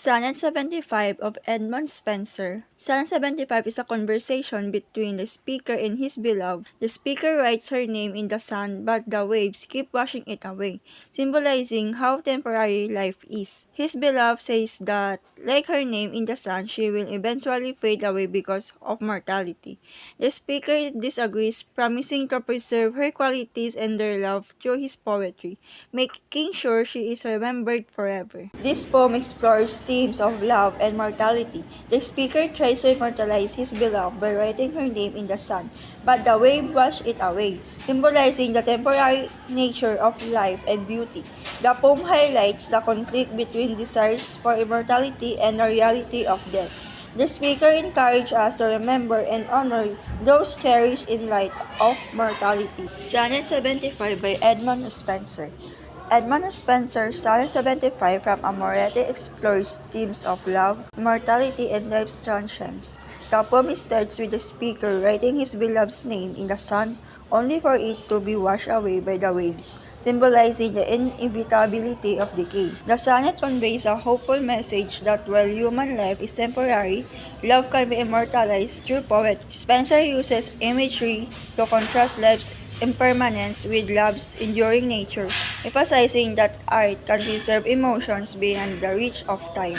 Sonnet 75 of Edmund Spenser. Sonnet 75 is a conversation between the speaker and his beloved. The speaker writes her name in the sun, but the waves keep washing it away, symbolizing how temporary life is. His beloved says that, like her name in the sun, she will eventually fade away because of mortality. The speaker disagrees, promising to preserve her qualities and their love through his poetry, making sure she is remembered forever. This poem explores themes of love and mortality. The speaker tries to immortalize his beloved by writing her name in the sun, but the wave washes it away, symbolizing the temporary nature of life and beauty. The poem highlights the conflict between desires for immortality and the reality of death. The speaker encourages us to remember and honor those cherished in light of mortality. Sonnet 75 by Edmund Spenser. Edmund Spencer's Sonnet 75 from Amoretti explores themes of love, immortality, and life's transience. The poem starts with the speaker writing his beloved's name in the sun, only for it to be washed away by the waves, symbolizing the inevitability of decay. The sonnet conveys a hopeful message that while human life is temporary, love can be immortalized through poetry. Spencer uses imagery to contrast life's impermanence with love's enduring nature, emphasizing that art can preserve emotions beyond the reach of time.